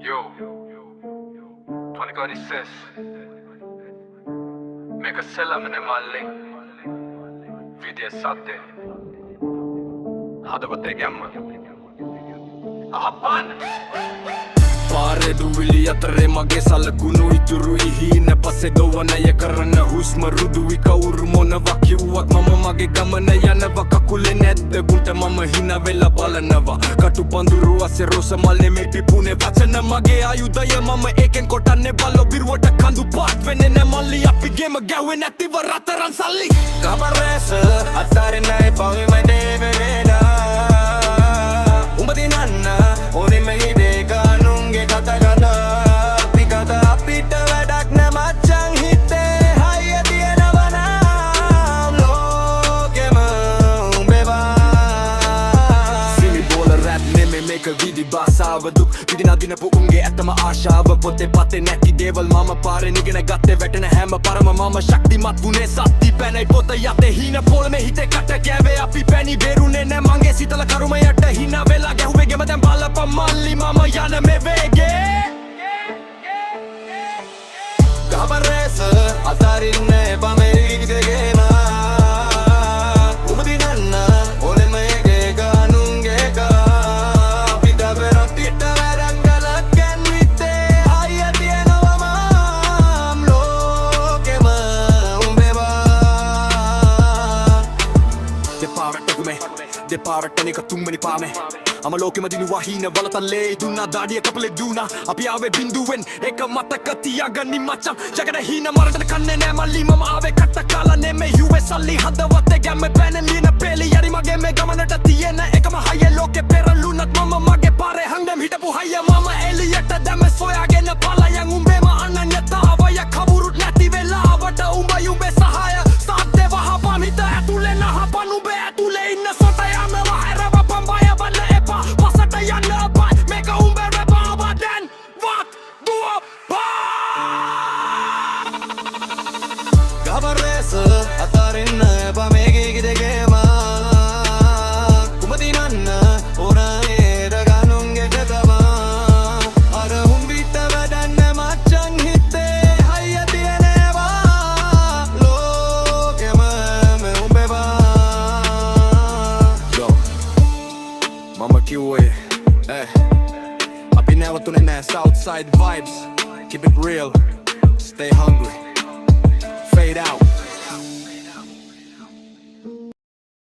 Yo, 2026 මේක සෙල්ලමනේ මල්ලේ විදිය සද්දේ හදවතේ ගැම්ම අහපන් පාරේ දුවිලි අතරේ මගේ සලකුණු ඉතුරුයි හීන පස්සේ දොවනය කරන හුස්ම රුදුයි කවුරු මොනවා කිව්වත් මම මගේ ගමන යනවා කකුලේ නැද්ද ගුන්ට මම හිනා වෙලා බලනවා කටු පඳුරු අස්සේ රෝස මල්නේ මේ පිපුනේ වචන මගේ ආයුධය මම ඒකෙන් කොටන්නේ බල්ලෝ බිරුවට කඳු පාත් වෙන්නේ නැ මල්ලි අපි ගෙම ගැව්වේ නැතිව රතරන් සල්ලි කබරේස අතරින් නැයි පවි මඩේ වෙලා උඹ දිනන්න ඕනේ මේ දෙක නුන්ගේ කතා අපි කතා අපිට වැඩක් නැ මච්චන් හිතේ හයිය තියෙනවා නම් ලෝකෙම උඹේවා සිමි බෝල රැප් නෙමෙයි මේක විදි භාෂාව දුක් විදිනා දිනපු උන්ගේ ඇත්තම ආශාව පොතේ පතේ නැති දේවල් මම පාරේ නිගෙන ගත්තේ වැටෙන හැම පරම මම ශක්තිමත් වුණේ සත්‍ති පැනයි පොත යතේ හින පොළමේ හිතේ කට කෑවේ අපි පැණි බේරුනේ නැ මගේ සිතල කරුමයට හිනා වෙලා ගැහුවේ ගෙම දැන් බලපන් මල්ලි මම යන මේ වේගේ කබරේස අතරින් නැයි පමේ දෙකේම උඹ දිනන්න ඕනේ මේ දෙක නුන්ගේ අපිට වෙරටිට වැඩක් ගලක්ෙන් විතේ හයිය තියෙනවා මම ලෝකෙම උඹේවා දෙපාරට නික තුන්වෙනි පාමේ අම ලෝකෙම දිනුවා හීන වලතල්ලේ දුන්නා දාඩිය කපලේ දුනා අපි ආවේ බින්දුවෙන් එක මතක තියාගනි මචං ජගන හීන මරට කන්නේ නෑ මල්ලි මම ආවේ කට කාලා නෙමෙයි යුවේ සල්ලි හදවතේ ගැම්මේ පැනලින පෙලි යරි මගේ මේ ගමනට තියෙන එකම හයිය ලෝකේ පෙරළුණත් මම මගේ පාරේ හංගම් හිටපු හයිය මම එලියට දැම්ම සොයාගෙන පලයන් උඹේම අනන්‍යතාවය කවුරුත් නැති වෙලාවට උඹේ සහාය සාද්දේ වහපන් හිත ඇතුලේ නහපන් උඹේ ඇතුලේ ඉන්න සොට යනවා හැරවපන් බය වල එපා පසට යන්න බයි මේක උඹේ රැපා දැන් වත් දුව කබරේස අතරින් නැයි පමේ දෙකේම උඹ දිනන්න ඕනේ දෙක නුන්ගේ අර උඹිට වැඩන්න මච්චන් හිතේ හයිය තියෙනවා ලෝකෙම උඹේවා Yo, mama kiuwe අපි නැවතුනේ නෑ Southside vibes Keep it real Stay hungry Fade out